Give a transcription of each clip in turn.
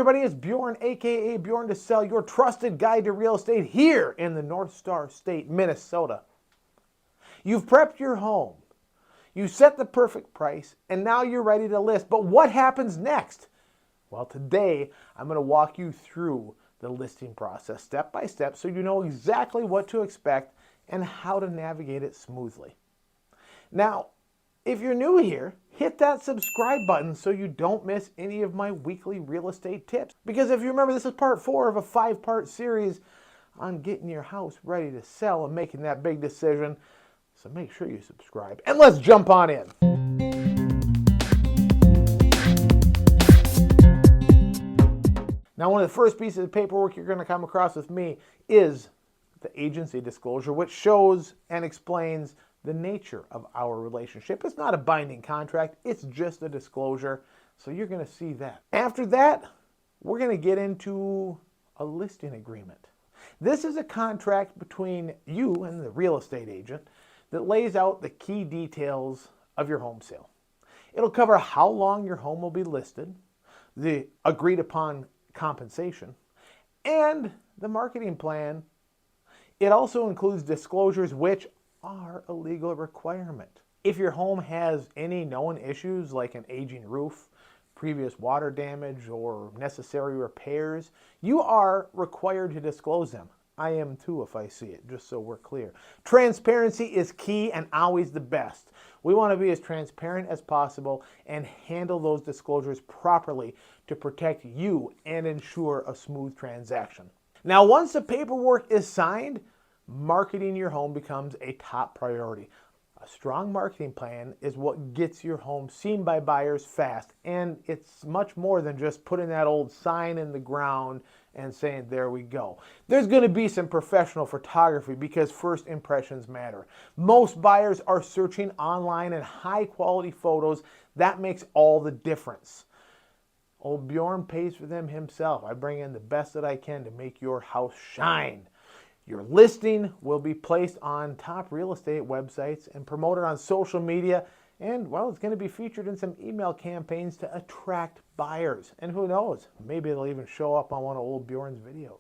everybody, it's Bjorn, aka Bjorn to Sell, your trusted guide to real estate here in the North Star State, Minnesota. You've prepped your home, you set the perfect price, and now you're ready to list. But what happens next? Well, today I'm going to walk you through the listing process step by step so you know exactly what to expect and how to navigate it smoothly. Now, if you're new here, hit that subscribe button so you don't miss any of my weekly real estate tips. Because if you remember, this is part 4 of a 5-part series on getting your house ready to sell and making that big decision. So make sure you subscribe and let's jump on in. Now, one of the first pieces of paperwork you're going to come across with me is the agency disclosure, which shows and explains the nature of our relationship. It's not a binding contract, it's just a disclosure. So you're going to see that. After that, we're going to get into a listing agreement. This is a contract between you and the real estate agent that lays out the key details of your home sale. It'll cover how long your home will be listed, the agreed upon compensation, and the marketing plan. It also includes disclosures which are a legal requirement. If your home has any known issues like an aging roof, previous water damage, or necessary repairs, you are required to disclose them. I am too if I see it, just so we're clear. Transparency is key and always the best. We want to be as transparent as possible and handle those disclosures properly to protect you and ensure a smooth transaction. Now, once the paperwork is signed, marketing your home becomes a top priority. A strong marketing plan is what gets your home seen by buyers fast, and it's much more than just putting that old sign in the ground and saying, there we go. There's going to be some professional photography because first impressions matter. Most buyers are searching online and high quality photos. That makes all the difference. Old Bjorn pays for them himself. I bring in the best that I can to make your house shine. Your listing will be placed on top real estate websites and promoted on social media. And, well, it's going to be featured in some email campaigns to attract buyers. And who knows, maybe they'll even show up on one of old Bjorn's videos.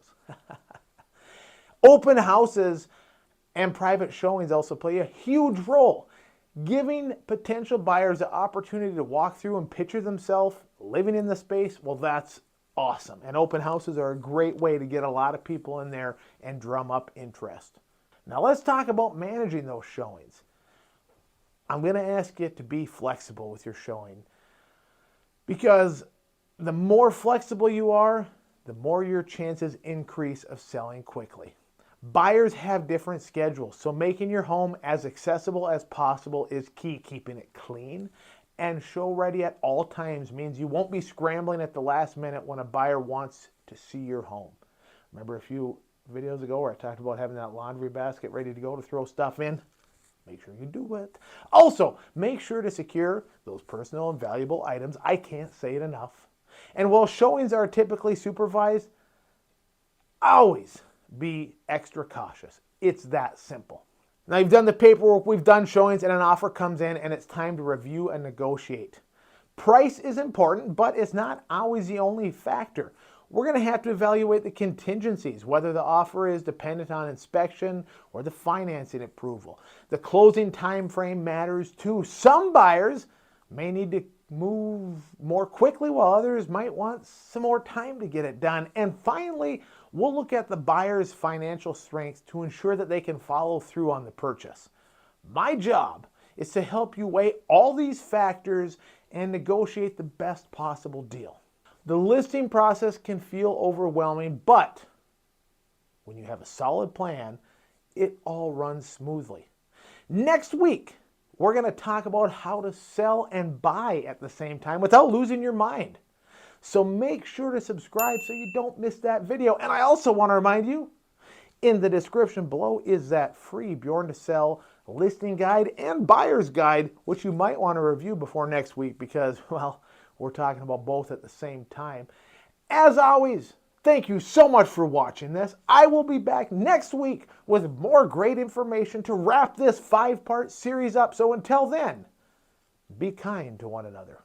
Open houses and private showings also play a huge role. Giving potential buyers the opportunity to walk through and picture themselves living in the space, well, that's awesome. And open houses are a great way to get a lot of people in there and drum up interest. Now let's talk about managing those showings. I'm going to ask you to be flexible with your showing, because the more flexible you are, the more your chances increase of selling quickly. Buyers have different schedules, so making your home as accessible as possible is key. Keeping it clean and show ready at all times means you won't be scrambling at the last minute when a buyer wants to see your home. Remember a few videos ago where I talked about having that laundry basket ready to go to throw stuff in? Make sure you do it. Also, make sure to secure those personal and valuable items. I can't say it enough. And while showings are typically supervised, always be extra cautious. It's that simple. Now you've done the paperwork, we've done showings, and an offer comes in and it's time to review and negotiate. Price is important, but it's not always the only factor. We're going to have to evaluate the contingencies, whether the offer is dependent on inspection or the financing approval. The closing time frame matters too. Some buyers may need to move more quickly while others might want some more time to get it done. And finally, we'll look at the buyer's financial strength to ensure that they can follow through on the purchase. My job is to help you weigh all these factors and negotiate the best possible deal. The listing process can feel overwhelming, but when you have a solid plan, it all runs smoothly. Next week, we're going to talk about how to sell and buy at the same time without losing your mind. So make sure to subscribe so you don't miss that video. And I also want to remind you, in the description below is that free Bjorn to Sell listing guide and buyer's guide, which you might want to review before next week because, well, we're talking about both at the same time. As always, thank you so much for watching this. I will be back next week with more great information to wrap this 5-part series up. So until then, be kind to one another.